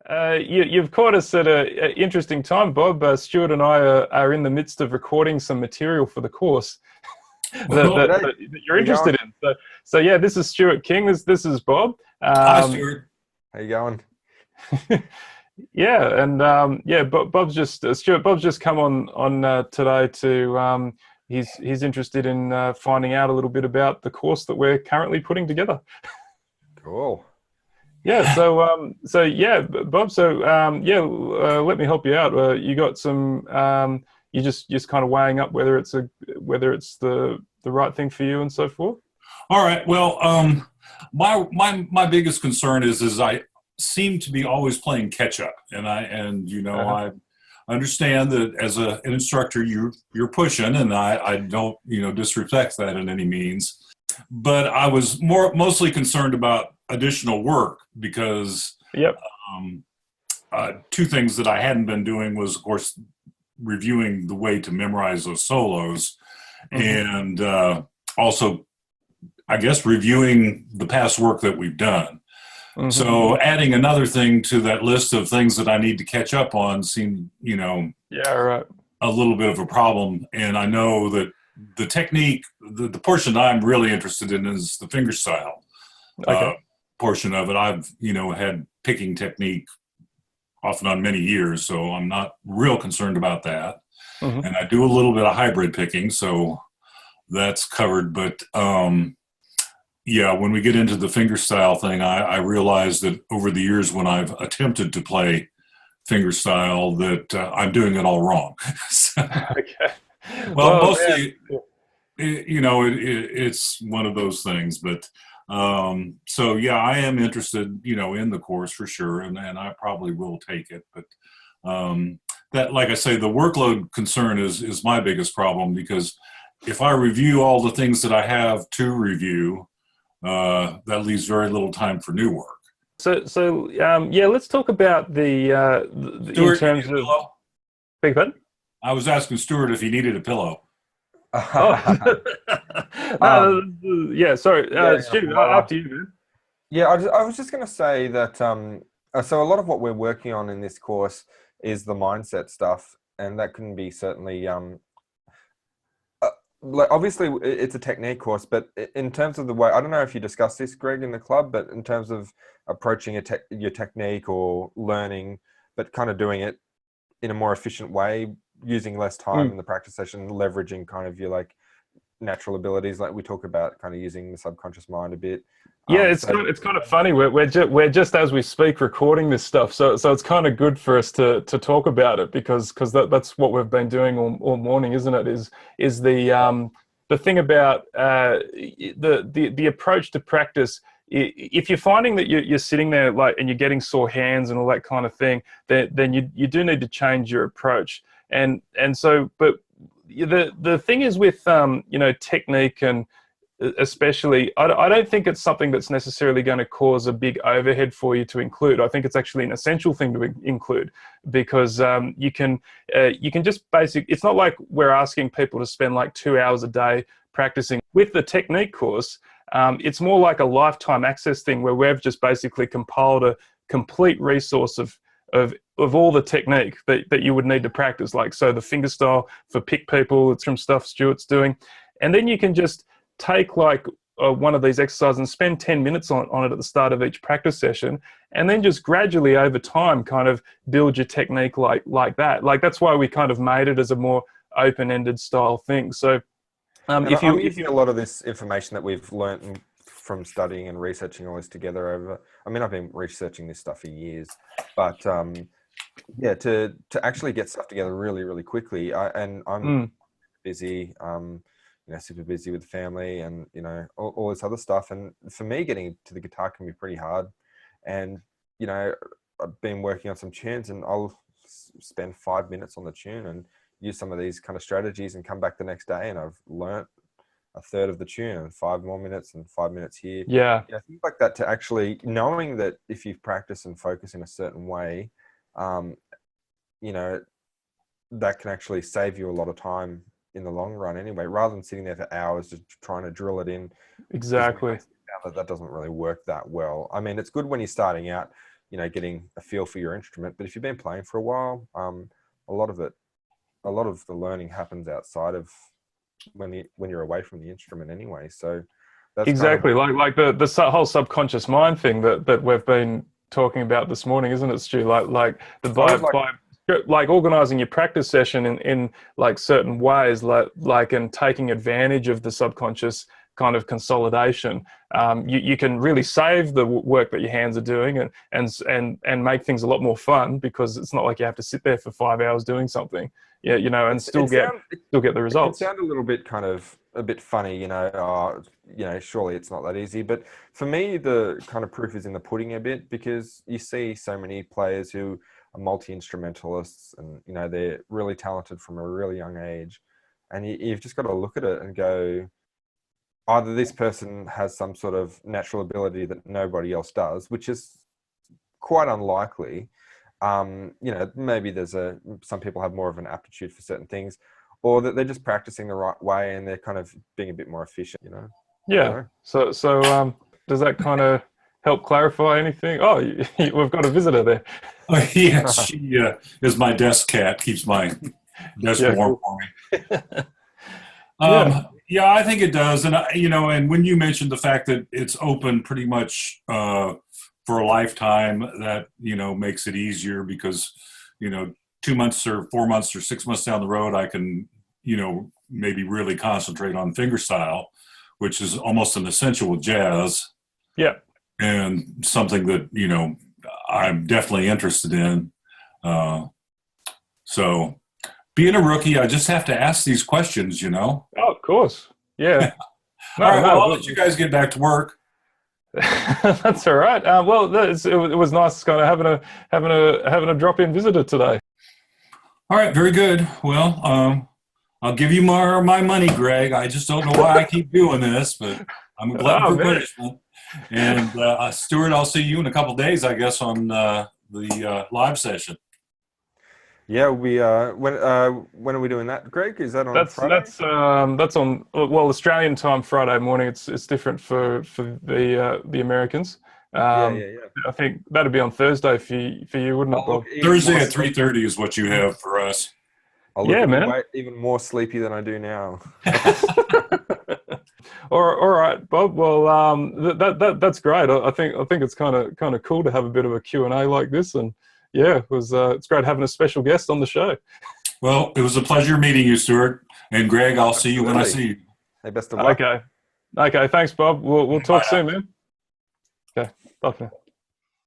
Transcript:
You've caught us at an interesting time, Bob. Stuart and I are in the midst of recording some material for the course Well, that you're How you going? interested in. So yeah, this is Stuart King. This is Bob. hi, Um, Stuart. How you going? yeah, and yeah, Bob's just Stuart. Bob's just come on today to. He's interested in finding out a little bit about the course that we're currently putting together. Cool. Yeah, so yeah, Bob. So yeah, let me help you out. You got some. You just kind of weighing up whether it's the right thing for you and so forth. All right. Well, my biggest concern is I seem to be always playing catch up, Uh-huh. I understand that as an instructor you're pushing, and I don't disrespect that in any means, but I was mostly concerned about additional work because Yep. um, two things that I hadn't been doing was, of course, reviewing the way to memorize those solos, Hmm. and also, I guess, reviewing the past work that we've done. Hmm. So adding another thing to that list of things that I need to catch up on seemed, Yeah. Right. a little bit of a problem. And I know that the technique, the portion I'm really interested in is the fingerstyle uh, Okay. portion of it. I've, had picking technique off and on many years, so I'm not real concerned about that. Hmm. And I do a little bit of hybrid picking, so that's covered. But yeah, when we get into the fingerstyle thing, I realize that over the years when I've attempted to play fingerstyle that I'm doing it all wrong. So, Okay. well, Well, man. mostly, it's one of those things. But so yeah, I am interested, in the course for sure, and I probably will take it. But that, like I say, the workload concern is my biggest problem because if I review all the things that I have to review, that leaves very little time for new work. Yeah, let's talk about in Stuart, you need terms a of pillow? big pardon? I was asking Stuart if he needed a pillow. Oh, no, Um, yeah. Sorry, yeah, Stu, well, after you, man. yeah, I was just going to say that so a lot of what we're working on in this course is the mindset stuff, and that can be certainly like obviously it's a technique course, but in terms of the way, I don't know if you discussed this, Greg, in the club, but in terms of approaching your technique or learning, but kind of doing it in a more efficient way, using less time Mm. in the practice session, leveraging kind of your like natural abilities, like we talk about, kind of using the subconscious mind a bit. Yeah, So it's kind of funny. We're just as we speak recording this stuff, so it's kind of good for us to talk about it because that's what we've been doing all morning, isn't it? Is the thing about the approach to practice. If you're finding that you're sitting there like and you're getting sore hands and all that kind of thing, then you do need to change your approach. And so, but the thing is with technique and especially I don't think it's something that's necessarily going to cause a big overhead for you to include. I think it's actually an essential thing to include because you can just it's not like we're asking people to spend like 2 hours a day practicing with the technique course. It's more like a lifetime access thing where we've just basically compiled a complete resource of all the technique that you would need to practice, like so the fingerstyle for pick people, it's from stuff Stuart's doing, and then you can just take like one of these exercises and spend 10 minutes on it at the start of each practice session, and then just gradually over time kind of build your technique like that. Like that's why we kind of made it as a more open-ended style thing. So and if I'm you using a lot of this information that we've learned from studying and researching all this together over. I mean, I've been researching this stuff for years, but yeah, to actually get stuff together really, really quickly. And I'm mm, busy, super busy with family and all this other stuff. And for me, getting to the guitar can be pretty hard. And I've been working on some tunes, and I'll spend 5 minutes on the tune and use some of these kind of strategies, and come back the next day, and I've learnt a third of the tune and 5 more minutes and 5 minutes here. yeah. Things like that, to actually knowing that if you practice and focus in a certain way, um, you know, that can actually save you a lot of time in the long run anyway, rather than sitting there for hours just trying to drill it in. Because we Exactly. found that doesn't really work that well. I mean, it's good when you're starting out, getting a feel for your instrument. But if you've been playing for a while, a lot of the learning happens outside of when you're away from the instrument anyway. So that's exactly like the whole subconscious mind thing that we've been talking about this morning, isn't it, Stu? Like by organizing your practice session in like certain ways, like and taking advantage of the subconscious kind of consolidation, you can really save the work that your hands are doing and make things a lot more fun, because it's not like you have to sit there for 5 hours doing something, and still get the results. It can sound a little bit kind of a bit funny, surely it's not that easy. But for me, the kind of proof is in the pudding a bit, because you see so many players who are multi-instrumentalists and, they're really talented from a really young age. And you've just got to look at it and go, either this person has some sort of natural ability that nobody else does, which is quite unlikely. Maybe some people have more of an aptitude for certain things, or that they're just practicing the right way and they're kind of being a bit more efficient, Yeah. So does that kind of help clarify anything? Oh, we've got a visitor there. Yes, she is my desk cat, keeps my desk warm for me. Yeah, I think it does. And, and when you mentioned the fact that it's open pretty much for a lifetime, that, makes it easier, because, 2 months or 4 months or 6 months down the road, I can, maybe really concentrate on fingerstyle, which is almost an essential with jazz. Yeah. And something that, I'm definitely interested in. So being a rookie, I just have to ask these questions, Oh, of course. Yeah. All right, well, I'll let you guys get back to work. That's all right. Well, it was nice kind of having a drop-in visitor today. All right, very good. Well, I'll give you my money, Greg. I just don't know why I keep doing this, but I'm a glutton for punishment. And Stuart, I'll see you in a couple of days, I guess, on the live session. Yeah, when are we doing that, Greg? Is that on Friday? That's on Australian time Friday morning. It's different for the Americans. Yeah. I think that'd be on Thursday for you, wouldn't it, Bob? Thursday at 3:30 is what you have for us. I'll look even more sleepy than I do now. All right, Bob. Well, that's great. I think it's kind of cool to have a bit of a Q&A like this, and yeah, it's great having a special guest on the show. Well, it was a pleasure meeting you, Stuart. And Greg, I'll see you when I see you. Hey, best of luck. Okay. Thanks, Bob. We'll talk soon, man. Okay. Bye for now.